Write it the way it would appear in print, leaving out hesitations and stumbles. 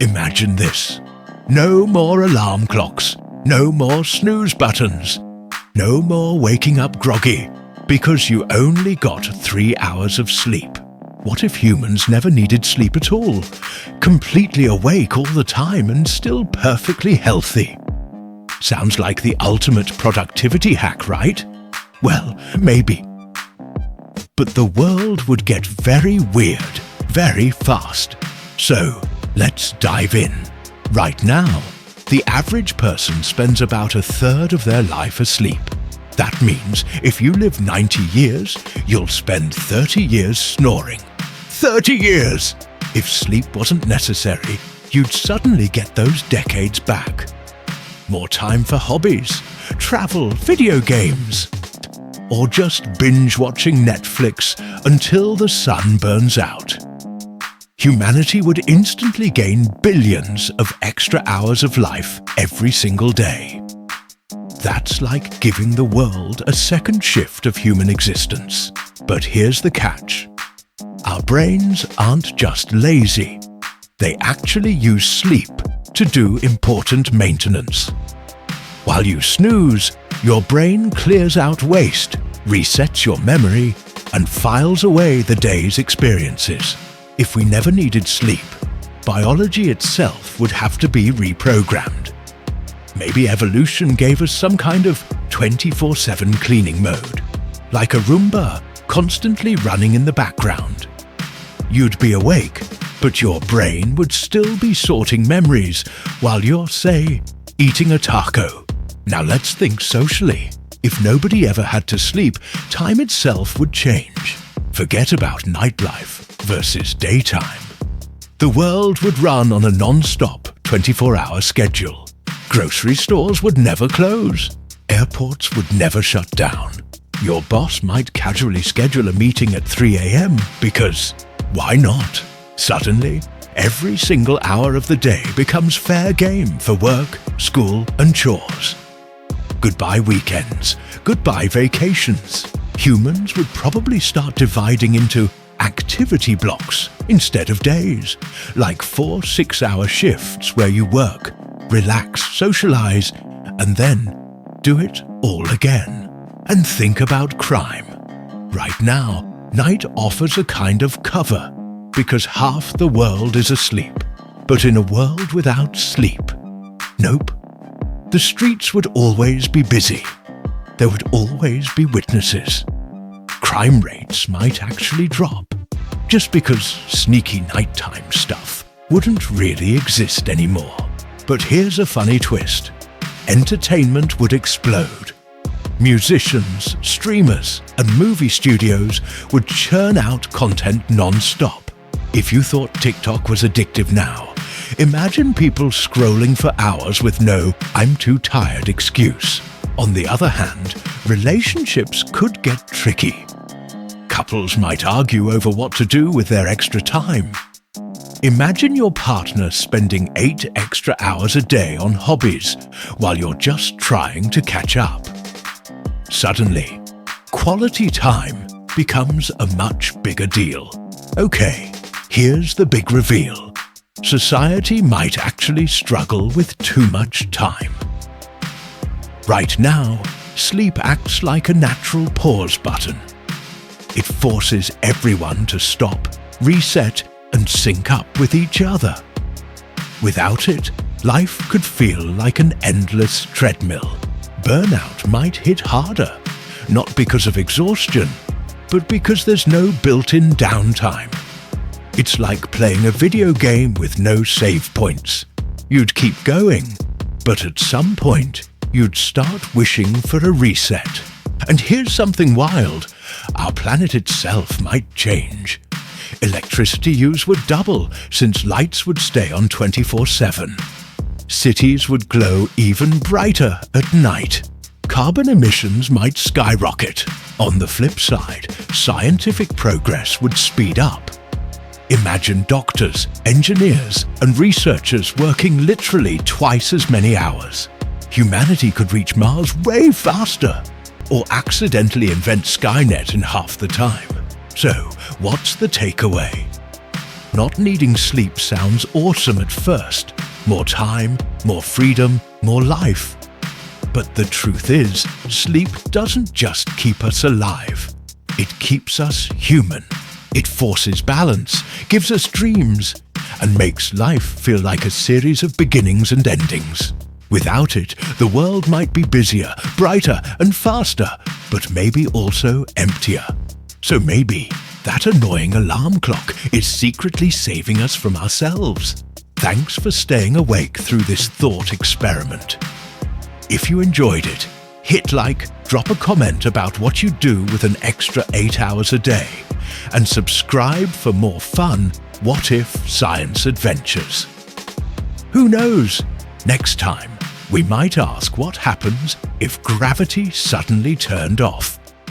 Imagine this. No more alarm clocks, no more snooze buttons, no more waking up groggy because you only got 3 hours of sleep. What if humans never needed sleep at all? Completely awake all the time and still perfectly healthy. Sounds like the ultimate productivity hack, right? Well, maybe. But the world would get very weird, very fast. So, let's dive in. Right now, the average person spends about a third of their life asleep. That means if you live 90 years, you'll spend 30 years snoring. 30 years! If sleep wasn't necessary, you'd suddenly get those decades back. More time for hobbies, travel, video games, or just binge-watching Netflix until the sun burns out. Humanity would instantly gain billions of extra hours of life every single day. That's like giving the world a second shift of human existence. But here's the catch. Our brains aren't just lazy. They actually use sleep to do important maintenance. While you snooze, your brain clears out waste, resets your memory, and files away the day's experiences. If we never needed sleep, biology itself would have to be reprogrammed. Maybe evolution gave us some kind of 24/7 cleaning mode, like a Roomba constantly running in the background. You'd be awake, but your brain would still be sorting memories while you're, say, eating a taco. Now let's think socially. If nobody ever had to sleep, time itself would change. Forget about nightlife versus daytime. The world would run on a non-stop 24-hour schedule. Grocery stores would never close. Airports would never shut down. Your boss might casually schedule a meeting at 3 a.m. because, why not? Suddenly, every single hour of the day becomes fair game for work, school, and chores. Goodbye weekends. Goodbye vacations. Humans would probably start dividing into activity blocks instead of days, like 4 6-hour shifts where you work, relax, socialize, and then do it all again. And think about crime. Right now, night offers a kind of cover because half the world is asleep. But in a world without sleep, nope. The streets would always be busy. There would always be witnesses. Crime rates might actually drop, just because sneaky nighttime stuff wouldn't really exist anymore. But here's a funny twist. Entertainment would explode. Musicians, streamers, and movie studios would churn out content non-stop. If you thought TikTok was addictive now, imagine people scrolling for hours with no "I'm too tired" excuse. On the other hand, relationships could get tricky. Couples might argue over what to do with their extra time. Imagine your partner spending 8 extra hours a day on hobbies while you're just trying to catch up. Suddenly, quality time becomes a much bigger deal. Okay, here's the big reveal. Society might actually struggle with too much time. Right now, sleep acts like a natural pause button. It forces everyone to stop, reset, and sync up with each other. Without it, life could feel like an endless treadmill. Burnout might hit harder, not because of exhaustion, but because there's no built-in downtime. It's like playing a video game with no save points. You'd keep going, but at some point, you'd start wishing for a reset. And here's something wild. Our planet itself might change. Electricity use would double since lights would stay on 24/7. Cities would glow even brighter at night. Carbon emissions might skyrocket. On the flip side, scientific progress would speed up. Imagine doctors, engineers, and researchers working literally twice as many hours. Humanity could reach Mars way faster, or accidentally invent Skynet in half the time. So, what's the takeaway? Not needing sleep sounds awesome at first. More time, more freedom, more life. But the truth is, sleep doesn't just keep us alive. It keeps us human. It forces balance, gives us dreams, and makes life feel like a series of beginnings and endings. Without it, the world might be busier, brighter, and faster, but maybe also emptier. So maybe that annoying alarm clock is secretly saving us from ourselves. Thanks for staying awake through this thought experiment. If you enjoyed it, hit like, drop a comment about what you do with an extra 8 hours a day, and subscribe for more fun what-if science adventures. Who knows? Next time, we might ask what happens if gravity suddenly turned off.